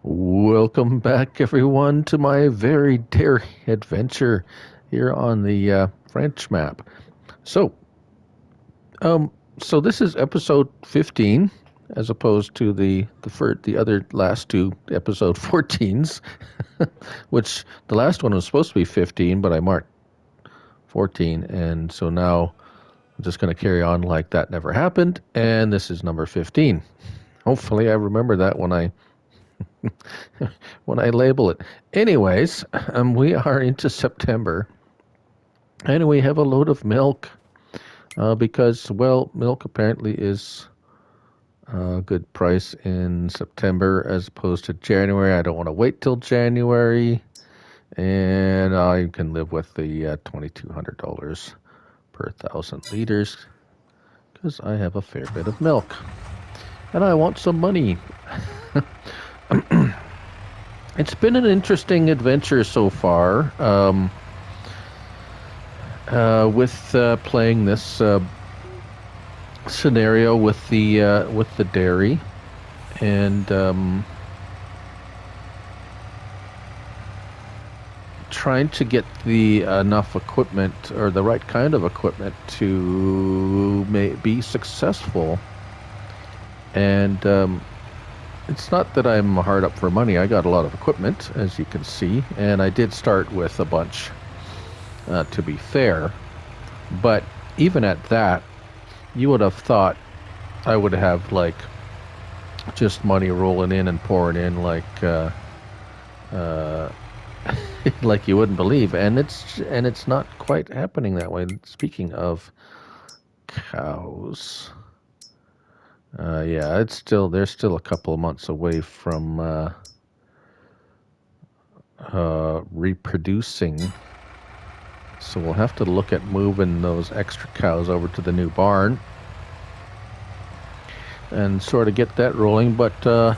Welcome back, everyone, to my very daring adventure here on the French map. So, um, so this is episode 15, as opposed to the other last two episode 14s, which the last one was supposed to be 15, but I marked 14, and so now I'm just going to carry on like that never happened, and this is number 15. Hopefully, I remember that when I label it. Anyways, we are into September, and we have a load of milk because, well, milk apparently is a good price in September as opposed to January. I don't want to wait till January, and I can live with the $2,200 per 1,000 liters because I have a fair bit of milk, and I want some money. It's been an interesting adventure so far. With playing this scenario with the dairy, and trying to get the enough equipment or the right kind of equipment to be successful. And it's not that I'm hard up for money. I got a lot of equipment, as you can see, and I did start with a bunch. To be fair, but even at that, you would have thought I would have like just money rolling in and pouring in uh, like you wouldn't believe, and it's not quite happening that way. Speaking of cows, yeah, they're still a couple of months away from reproducing. So we'll have to look at moving those extra cows over to the new barn and sort of get that rolling. But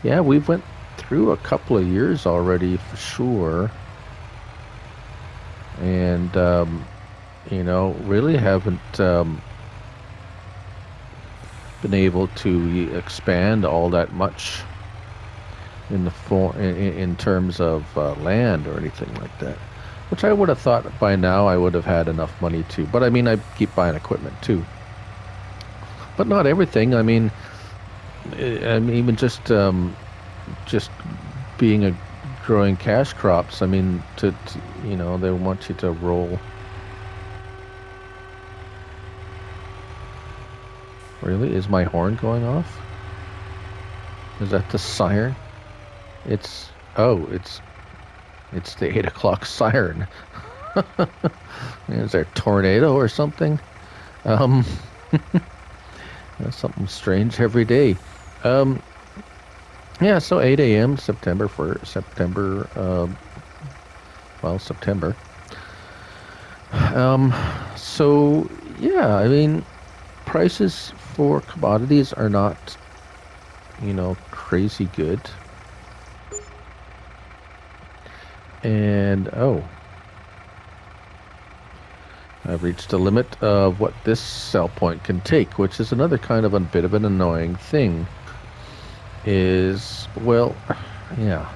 yeah, we've went through a couple of years already for sure, and really haven't been able to expand all that much in in terms of land or anything like that. Which I would have thought by now I would have had enough money to. But I mean, I keep buying equipment too. But not everything. I mean, even just being a growing cash crops. I mean, they want you to roll. Really, is my horn going off? Is that the siren? It's it's the 8 o'clock siren. Is there a tornado or something? Um, that's something strange every day. Um, yeah, so 8 a.m. September for September. September. Um, so yeah, I mean, prices for commodities are not, crazy good. And I've reached the limit of what this sell point can take, which is another kind of a bit of an annoying thing. Well, yeah,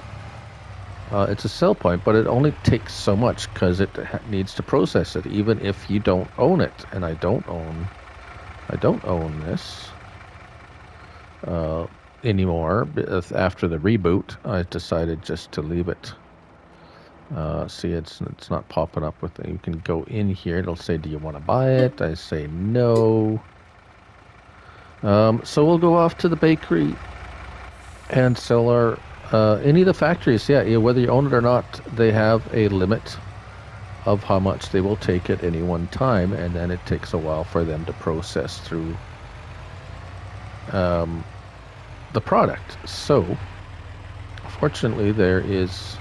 it's a sell point, but it only takes so much because it needs to process it, even if you don't own it. And I don't own this anymore. After the reboot, I decided just to leave it. See, it's not popping up with it. You can go in here. It'll say, "Do you want to buy it?" I say no. So we'll go off to the bakery and sell our any of the factories. Yeah, whether you own it or not, they have a limit of how much they will take at any one time, and then it takes a while for them to process through the product. So, fortunately, there is.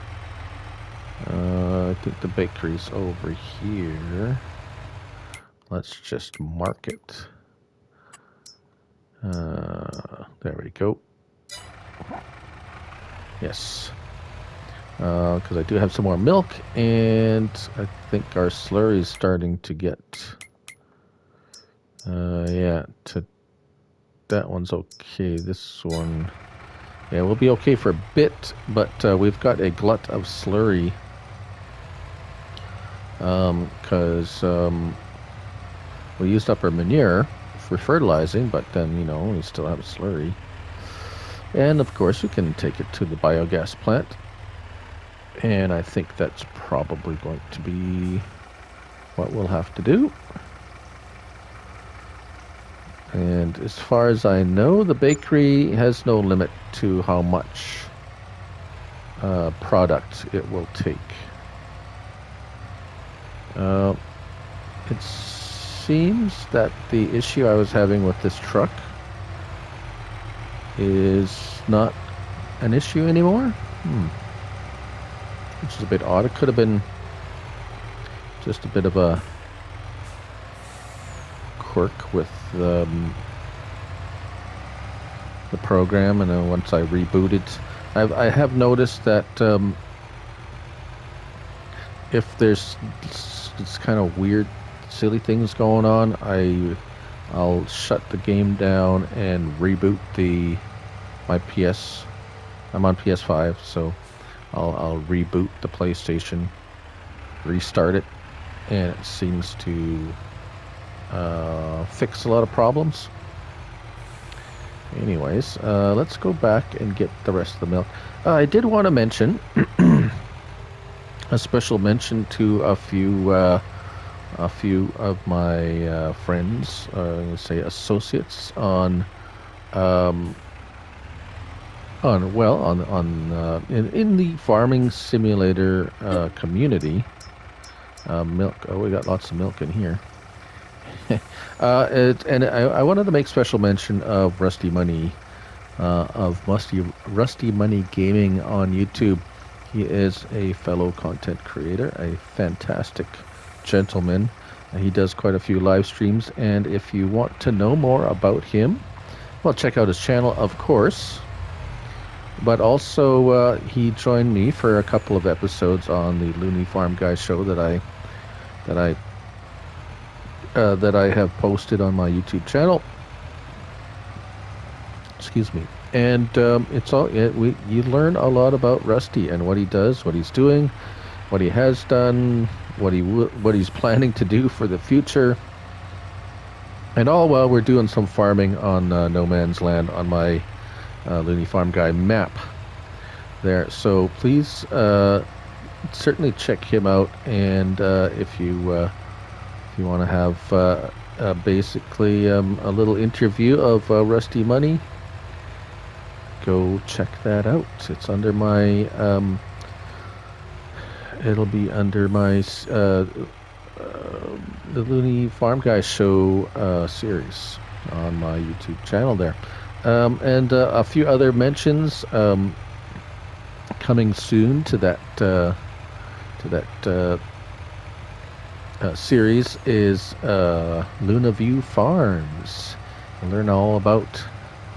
I think the bakery's over here. Let's just mark it. There we go. Yes. Because I do have some more milk, and I think our slurry is starting to get. Yeah, that one's okay. This one Yeah, we'll be okay for a bit, but we've got a glut of slurry. Because we used up our manure for fertilizing, but then, we still have a slurry. And of course, we can take it to the biogas plant. And I think that's probably going to be what we'll have to do. And as far as I know, the bakery has no limit to how much product it will take. It seems that the issue I was having with this truck is not an issue anymore. Which is a bit odd. It could have been just a bit of a quirk with the program, and then once I rebooted, I have noticed that if there's it's kind of weird, silly things going on, I'll shut the game down and reboot my PS. I'm on PS5, so I'll reboot the PlayStation, restart it, and it seems to fix a lot of problems. Anyways, let's go back and get the rest of the milk. I did want to mention a special mention to a few of my friends, say associates in the farming simulator community. Milk. Oh, we got lots of milk in here. I wanted to make special mention of Rusty Money, Rusty Money Gaming on YouTube. He is a fellow content creator, a fantastic gentleman. He does quite a few live streams, and if you want to know more about him, well, check out his channel, of course. But also, he joined me for a couple of episodes on the Looney Farm Guy show that I have posted on my YouTube channel. Excuse me. And you learn a lot about Rusty and what he does, what he's doing, what he has done, what he's planning to do for the future, and all while we're doing some farming on no man's land on my Looney Farm Guy map there. So please certainly check him out, and if you want to have basically a little interview of Rusty Money, go check that out. It's under my it'll be under my the Looney Farm Guy show series on my YouTube channel there, and a few other mentions coming soon to that series is Luna View Farms. You'll learn all about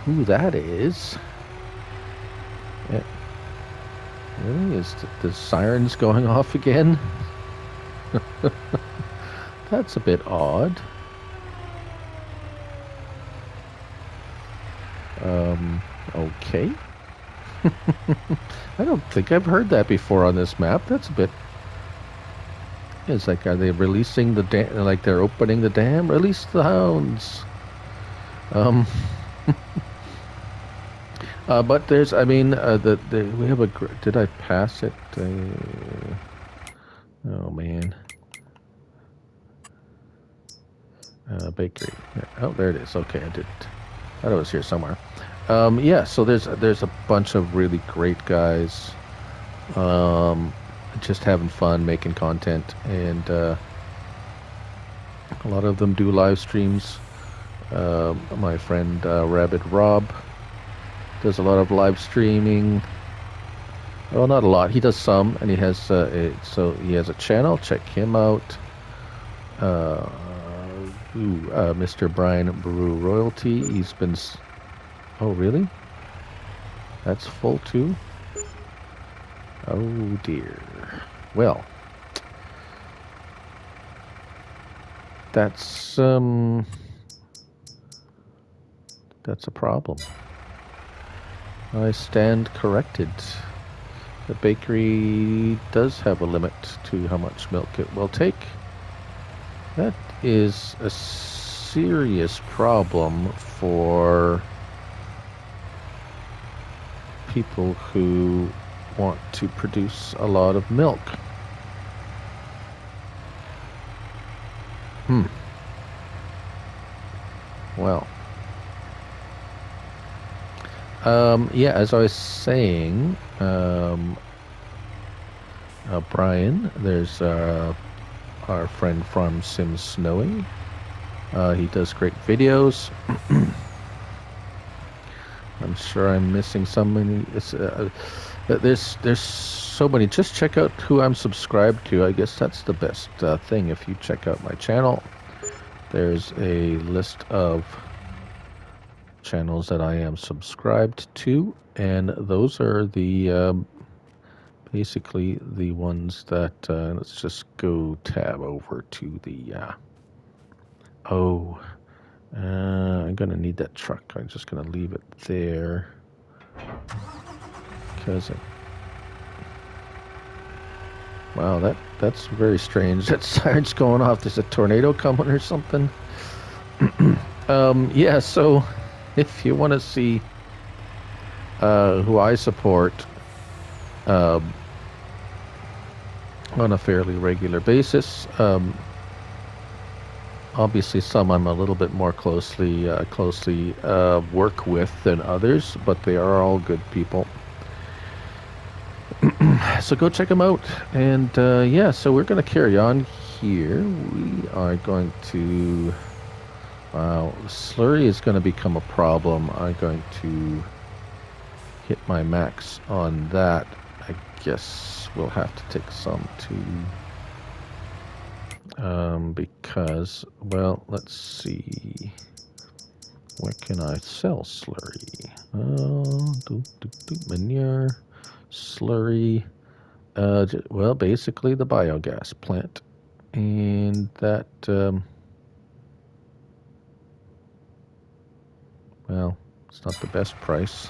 who that is. Yeah. Really? Is the sirens going off again? That's a bit odd. Okay. I don't think I've heard that before on this map. That's a bit... It's like, are they releasing the dam? Like they're opening the dam? Release the hounds. But there's, I mean, we have a... Did I pass it? Oh, man. Bakery. Oh, there it is. Okay, I didn't. I thought it was here somewhere. Yeah, so there's a bunch of really great guys just having fun, making content, and a lot of them do live streams. My friend Rabbit Rob does a lot of live streaming. Well, not a lot. He does some, and he has so he has a channel. Check him out. Mr. Brian Brew Royalty. He's been... Oh, really? That's full too? Oh, dear. Well, that's a problem. I stand corrected. The bakery does have a limit to how much milk it will take. That is a serious problem for people who want to produce a lot of milk. Well, yeah, as I was saying, Brian, there's our friend from Sim Snowy. He does great videos. I'm sure I'm missing so many. There's so many. Just check out who I'm subscribed to. I guess that's the best thing. If you check out my channel, there's a list of channels that I am subscribed to, and those are the basically the ones that let's just go tab over to the I'm gonna need that truck. I'm just gonna leave it there because wow, that's very strange. That siren's going off. There's a tornado coming or something. Yeah, so if you want to see who I support on a fairly regular basis, obviously some I'm a little bit more closely work with than others, but they are all good people. So go check them out. And yeah, so we're going to carry on here. We are going to... Wow, slurry is going to become a problem. I'm going to hit my max on that. I guess we'll have to take some to... because, well, let's see. Where can I sell slurry? Manure, slurry. Well, basically the biogas plant. And that, well, it's not the best price.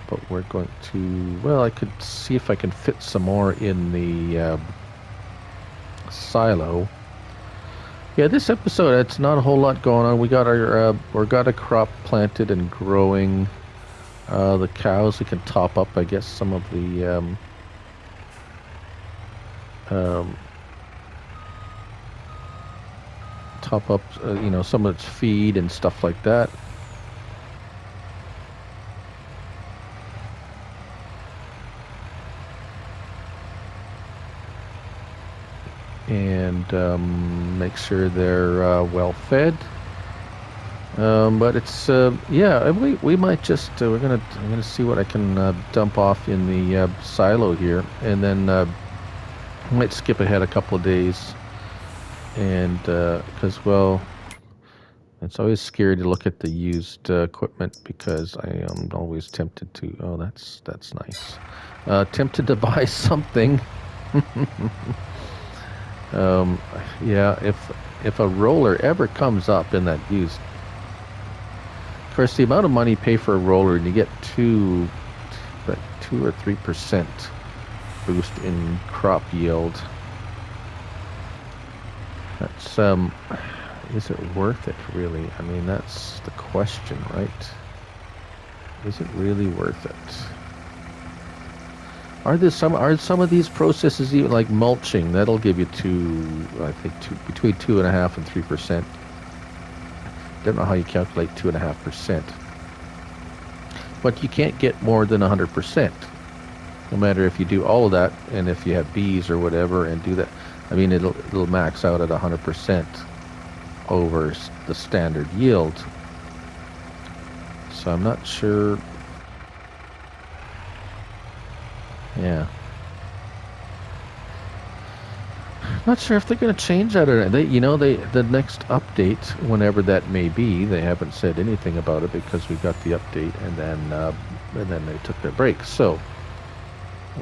But we're going to, well, I could see if I can fit some more in the silo. Yeah, this episode, it's not a whole lot going on. We got a crop planted and growing. The cows, we can top up, I guess, some of the top up, you know, some of its feed and stuff like that. And make sure they're well fed. But it's yeah, we might just I'm gonna see what I can dump off in the silo here, and then might skip ahead a couple of days, and because well, it's always scary to look at the used equipment because I am always tempted to. Oh, that's nice. Tempted to buy something. Yeah, if a roller ever comes up in that used. Of course, the amount of money you pay for a roller, and you get 2 or 3% boost in crop yield. That's is it worth it really? I mean, that's the question, right? Is it really worth it? Are some of these processes even like mulching? That'll give you between 2.5% and 3%. Don't know how you calculate 2.5%, but you can't get more than 100%. No matter if you do all of that, and if you have bees or whatever, and do that, I mean, it'll max out at 100% over the standard yield. So I'm not sure. Yeah. Not sure if they're going to change that or not. The next update, whenever that may be, they haven't said anything about it because we got the update and then they took their break. So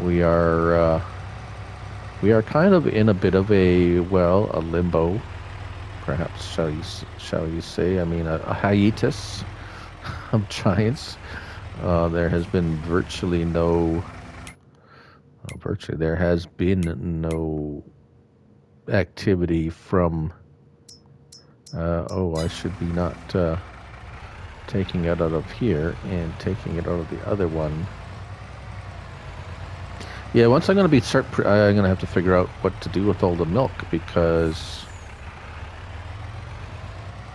we are kind of in a bit of a limbo, perhaps shall you say? I mean, a hiatus of giants. There has been virtually no, there has been no activity from, I should be not taking it out of here and taking it out of the other one. Yeah, once I'm going to I'm going to have to figure out what to do with all the milk, because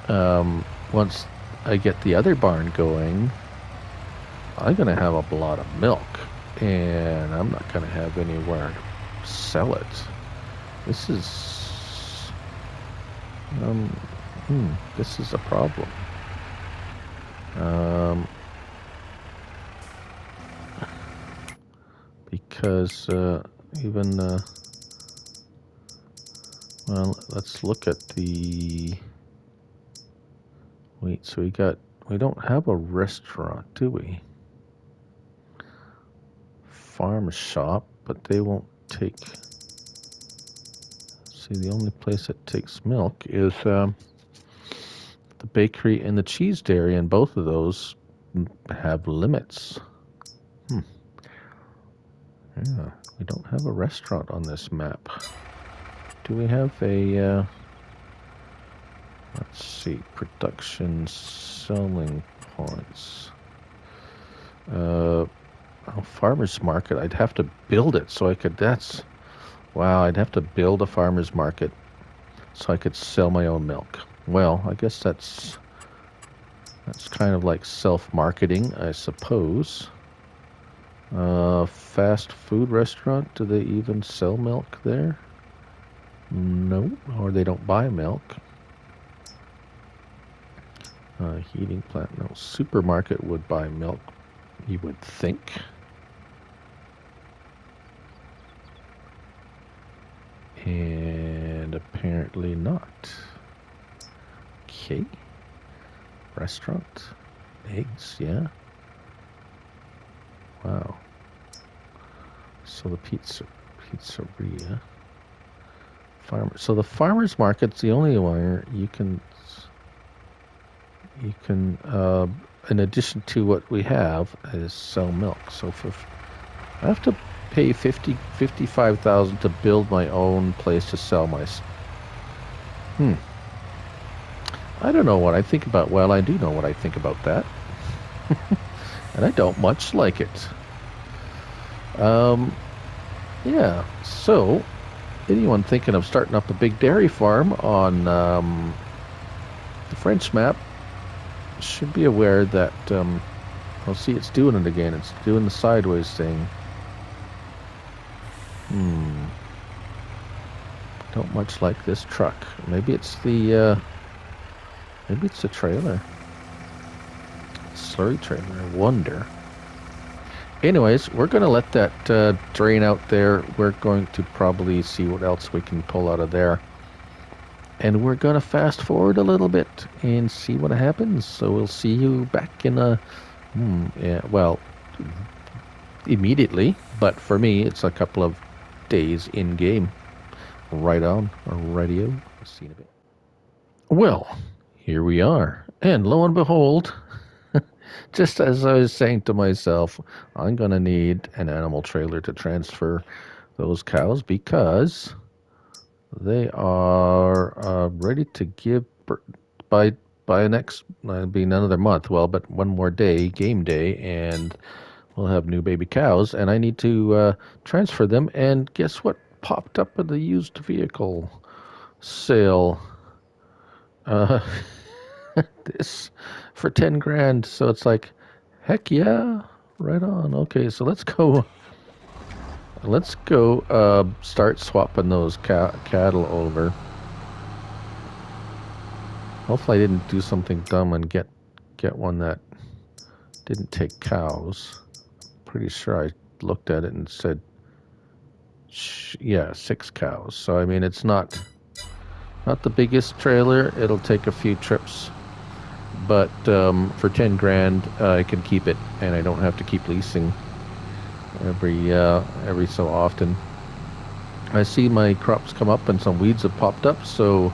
once I get the other barn going, I'm going to have a lot of milk, and I'm not going to have anywhere to sell it. This is, this is a problem. Because even, well, let's look at the, wait, so we don't have a restaurant, do we? Farm shop, but they won't take, see, the only place that takes milk is the bakery and the cheese dairy, and both of those have limits. Yeah, we don't have a restaurant on this map. Do we have a, let's see, production selling points. Farmer's market, I'd have to build it so I could, wow, I'd have to build a farmer's market so I could sell my own milk. Well, I guess that's kind of like self-marketing, I suppose. Fast food restaurant, do they even sell milk there? No, or they don't buy milk. Heating plant, no. Supermarket would buy milk, you would think. And apparently not. Okay. Restaurant. Eggs, yeah. Wow. So the pizzeria. So the farmer's market's the only one you can, in addition to what we have, is sell milk. So I have to pay $55,000 to build my own place to sell my. I don't know what I think about. Well, I do know what I think about that, and I don't much like it. Yeah. So, anyone thinking of starting up a big dairy farm on the French map should be aware that, I'll see it's doing it again. It's doing the sideways thing. Don't much like this truck. Maybe it's the trailer. Slurry trailer, I wonder. Anyways, we're going to let that drain out there. We're going to probably see what else we can pull out of there. And we're going to fast forward a little bit and see what happens. So we'll see you back in immediately. But for me, it's a couple of days in game. Right on, radio. I'll see you in a bit. Well, here we are. And lo and behold, just as I was saying to myself, I'm going to need an animal trailer to transfer those cows because they are ready to give birth by next, be another month. Well, but one more day, game day, and we'll have new baby cows, and I need to transfer them. And guess what popped up in the used vehicle sale? This for 10 grand. So it's like, heck yeah, right on. Okay, so let's go start swapping those cattle over. Hopefully I didn't do something dumb and get one that didn't take cows. Pretty sure I looked at it and said, yeah, 6 cows. So I mean, it's not the biggest trailer. It'll take a few trips, but for 10 grand, I can keep it, and I don't have to keep leasing every so often. I see my crops come up and some weeds have popped up, so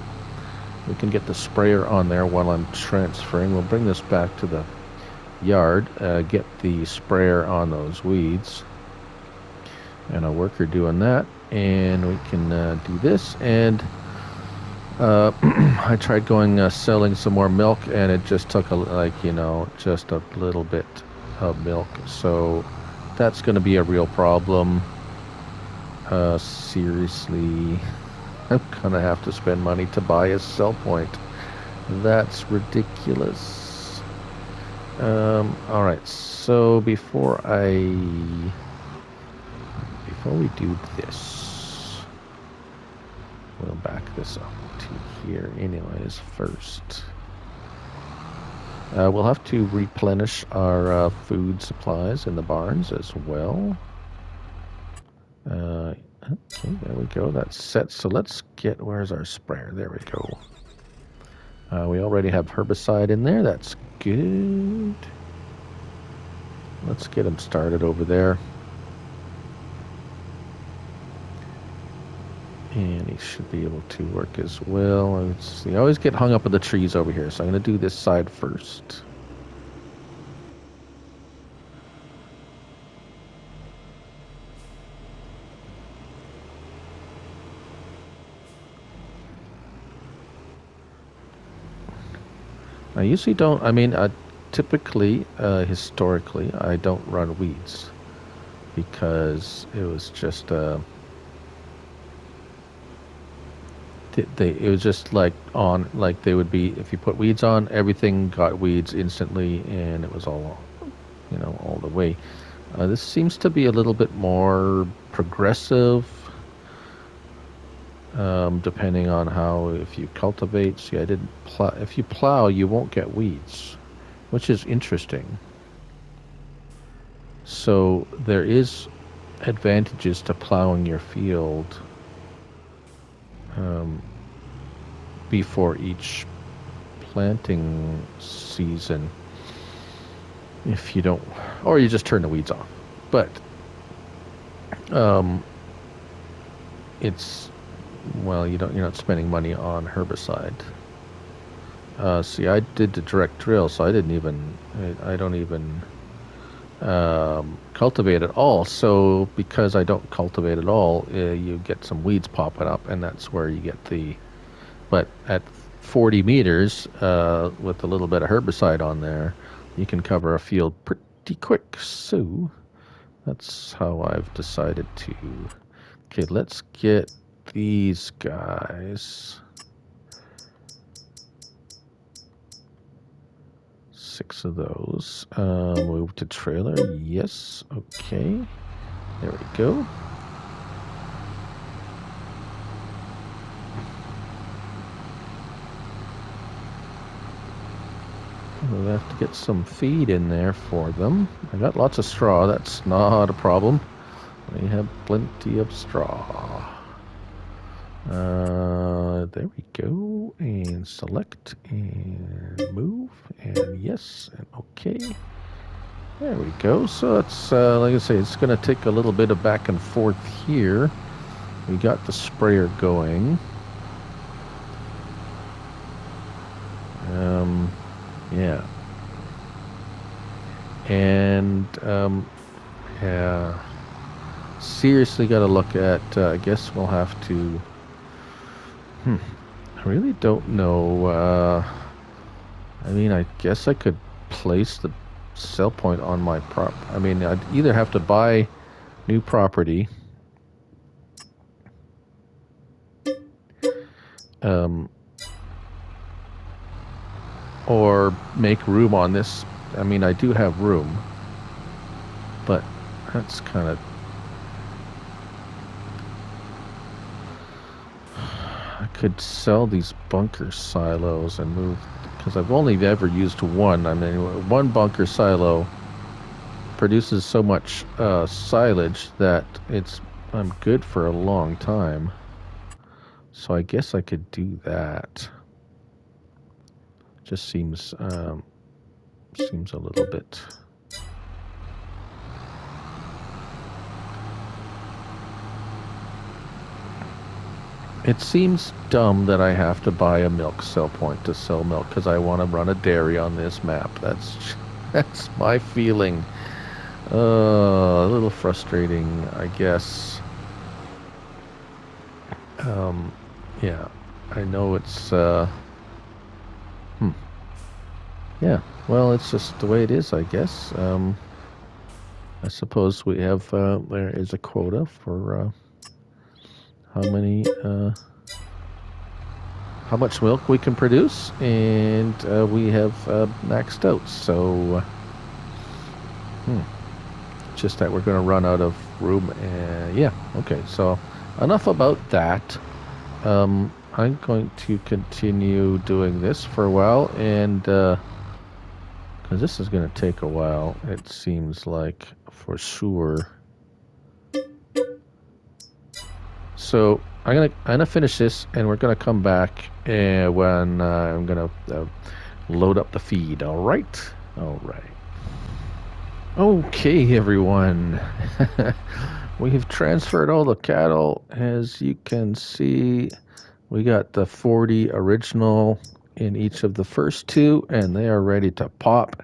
we can get the sprayer on there while I'm transferring. We'll bring this back to the yard, get the sprayer on those weeds, and a worker doing that, and we can do this. And I tried going selling some more milk, and it just took just a little bit of milk. So that's going to be a real problem. Seriously, I'm gonna have to spend money to buy a sell point. That's ridiculous. All right. So before we do this, we'll back this up to here anyways first. We'll have to replenish our food supplies in the barns as well. Okay, there we go. That's set. So let's get, where's our sprayer? There we go. We already have herbicide in there. That's good. Let's get him started over there. And he should be able to work as well. I always get hung up in the trees over here, so I'm going to do this side first. I usually don't, typically, historically, I don't run weeds because it was just, it was just like they would be, if you put weeds on, everything got weeds instantly, and it was all the way. This seems to be a little bit more progressive, depending on how, if you cultivate. See, I didn't plow. If you plow, you won't get weeds, which is interesting. So there is advantages to plowing your field before each planting season, if you don't, or you just turn the weeds off. But it's, well, you're not spending money on herbicide. See, I did the direct drill, so I don't even cultivate at all. So because I don't cultivate at all, you get some weeds popping up, and that's where you get the. But at 40 meters, with a little bit of herbicide on there, you can cover a field pretty quick. So that's how I've decided to. Okay, let's get these guys. 6 of those. Move to trailer. Yes. Okay. There we go. We'll have to get some feed in there for them. I got lots of straw. That's not a problem. We have plenty of straw. There we go. And select and move. And yes. And okay. There we go. So it's, like I say, it's going to take a little bit of back and forth here. We got the sprayer going. Yeah. And, yeah. Seriously got to look at, I guess we'll have to, I really don't know. I guess I could place the sell point on my I'd either have to buy new property, or make room on this. I do have room, but that's kind of, I could sell these bunker silos and move, because I've only ever used one. One bunker silo produces so much silage that I'm good for a long time. So I guess I could do that. Just seems a little bit. It seems dumb that I have to buy a milk sell point to sell milk because I want to run a dairy on this map. That's my feeling. A little frustrating, I guess. Um, yeah, I know it's, hmm. Yeah, well, it's just the way it is, I guess. I suppose we have, there is a quota for, how many, how much milk we can produce, and we have maxed out. So, just that we're going to run out of room. Yeah, okay. So, enough about that. I'm going to continue doing this for a while, and because this is going to take a while, it seems like for sure. So I'm gonna finish this, and we're gonna come back when I'm gonna load up the feed. All right, all right. Okay, everyone. We have transferred all the cattle. As you can see, we got the 40 original in each of the first two, and they are ready to pop.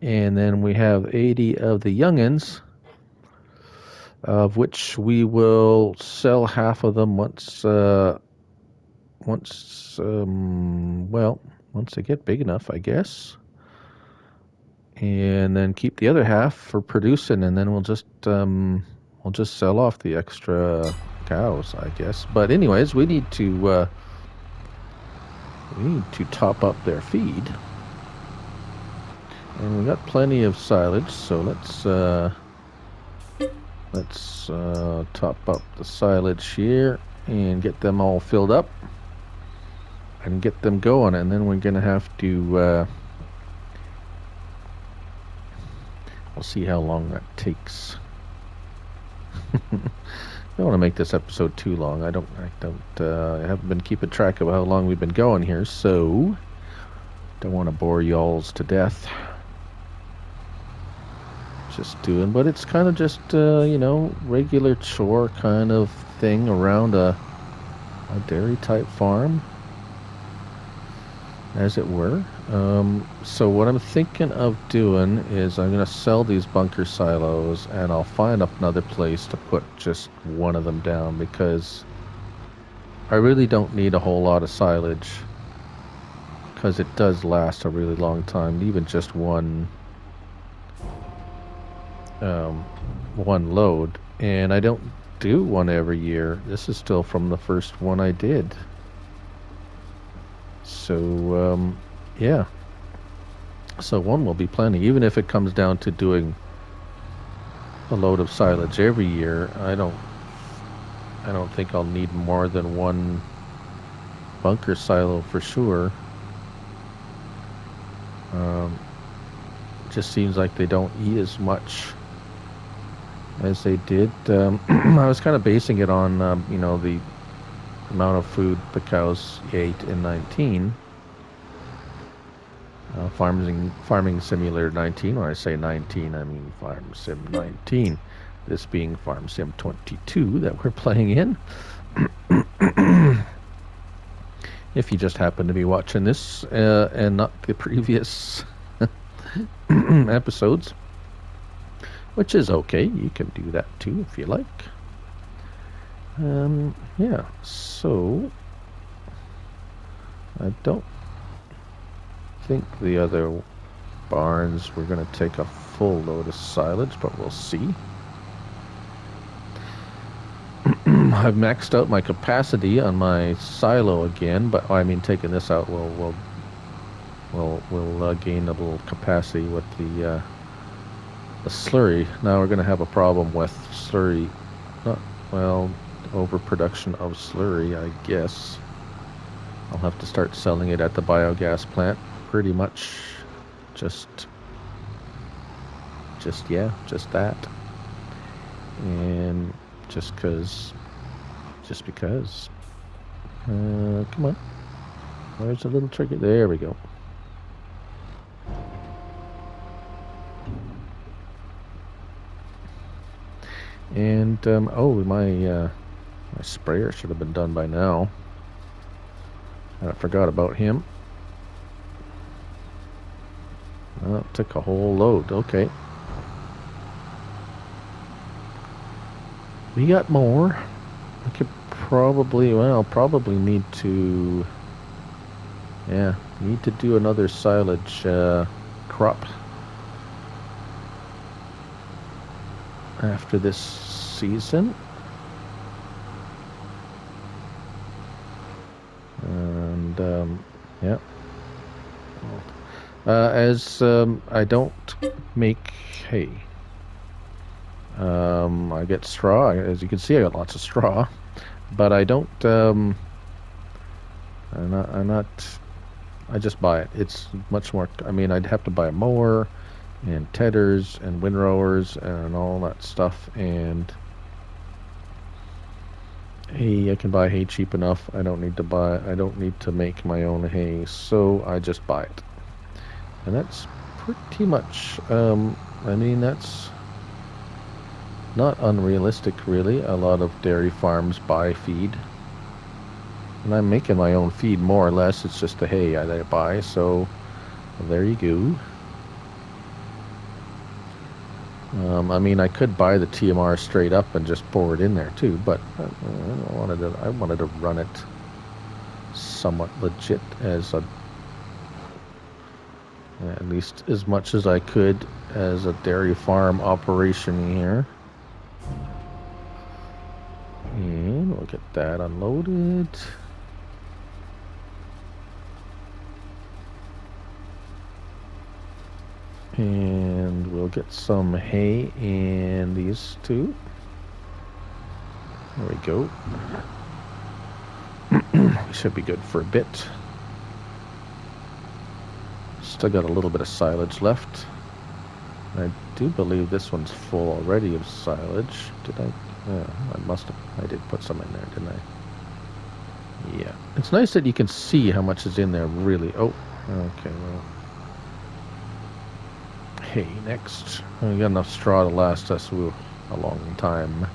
And then we have 80 of the youngins, of which we will sell half of them once they get big enough, I guess, and then keep the other half for producing, and then we'll just sell off the extra cows, I guess. But anyways, we need to top up their feed, and we got plenty of silage, so let's top up the silage here and get them all filled up and get them going, and then we're gonna have to we'll see how long that takes. I don't want to make this episode too long. I haven't been keeping track of how long we've been going here, so don't want to bore y'alls to death. Just doing, but it's kind of just regular chore kind of thing around a dairy type farm, as it were. So what I'm thinking of doing is I'm going to sell these bunker silos, and I'll find up another place to put just one of them down, because I really don't need a whole lot of silage, because it does last a really long time, even just one load. And I don't do one every year. This is still from the first one I did. So, yeah. So one will be plenty, even if it comes down to doing a load of silage every year. I don't think I'll need more than one bunker silo for sure. Just seems like they don't eat as much as they did. I was kind of basing it on the amount of food the cows ate in 19. Farming Simulator 19. When I say 19, I mean Farm Sim 19. This being Farm Sim 22 that we're playing in. If you just happen to be watching this and not the previous episodes, which is okay. You can do that too if you like. Yeah, so I don't think the other barns we're going to take a full load of silage, but we'll see. I've maxed out my capacity on my silo again, but I mean, taking this out will gain a little capacity with the slurry. Now we're going to have a problem with slurry, overproduction of slurry, I guess. I'll have to start selling it at the biogas plant, pretty much. Just that. And just because. Come on. Where's the little trigger? There we go. And, my sprayer should have been done by now. I forgot about him. Oh, took a whole load. Okay. We got more. I could probably, well, probably need to, yeah, need to do another silage crop after this season. And, yeah. As I don't make hay. I get straw. As you can see, I got lots of straw. But I don't, I'm not, I just buy it. It's much more, I mean, I'd have to buy a mower and tedders and windrowers and all that stuff. And hay, I can buy hay cheap enough. I don't need to make my own hay. So I just buy it. And that's pretty much, I mean, that's not unrealistic, really. A lot of dairy farms buy feed. And I'm making my own feed, more or less. It's just the hay that I buy, so there you go. I mean, I could buy the TMR straight up and just pour it in there, too, but I wanted to run it somewhat legit, as a, at least as much as I could as a dairy farm operation here. And we'll get that unloaded. And we'll get some hay in these two. There we go. Should be good for a bit. Still got a little bit of silage left. I do believe this one's full already of silage. Did I? Yeah, I must have. I did put some in there, didn't I? Yeah. It's nice that you can see how much is in there, really. Oh, okay, well. Hay next. We got enough straw to last us a long time.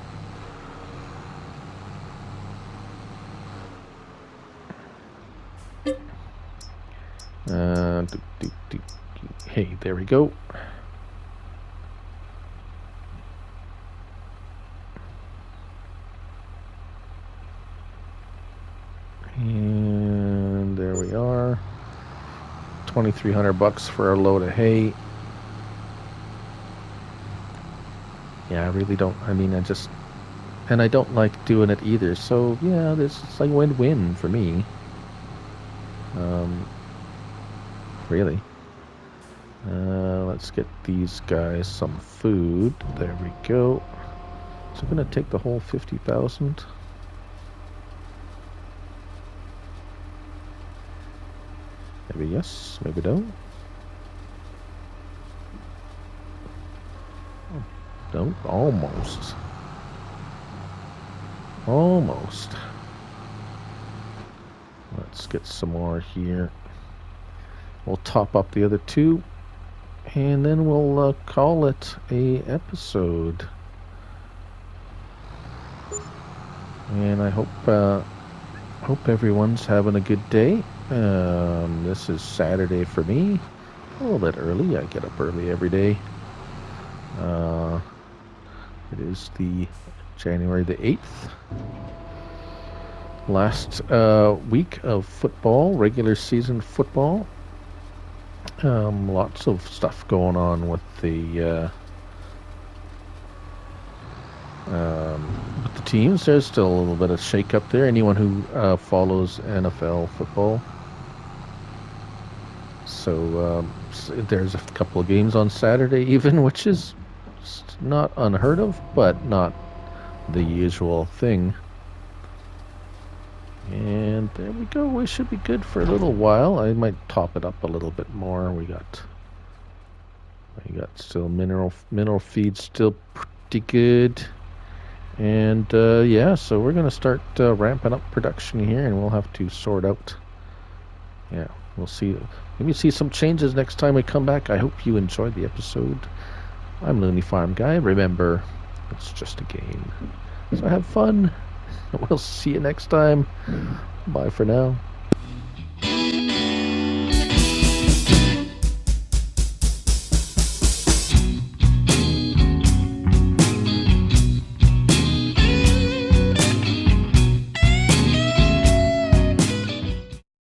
Hey, there we go. And there we are. $2,300 for a load of hay. Yeah, I really don't. I mean, and I don't like doing it either. So yeah, it's like win-win for me. Really. Let's get these guys some food. There we go. So I'm gonna take the whole 50,000. Maybe yes, maybe no. Don't, almost. Almost. Let's get some more here. We'll top up the other two, and then we'll call it a episode. And I hope everyone's having a good day. This is Saturday for me. A little bit early. I get up early every day. It is the January the 8th. Last week of football, regular season football. Lots of stuff going on with the teams. There's still a little bit of shake-up there. Anyone who follows NFL football. So there's a couple of games on Saturday even, which is not unheard of, but not the usual thing. And there we go. We should be good for a little while. I might top it up a little bit more. We got still mineral feed still pretty good. And yeah, so we're gonna start ramping up production here, and we'll have to sort out. Yeah, we'll see. Maybe see some changes next time we come back. I hope you enjoyed the episode. I'm Looney Farm Guy. Remember, it's just a game. So have fun. We'll see you next time. Bye for now.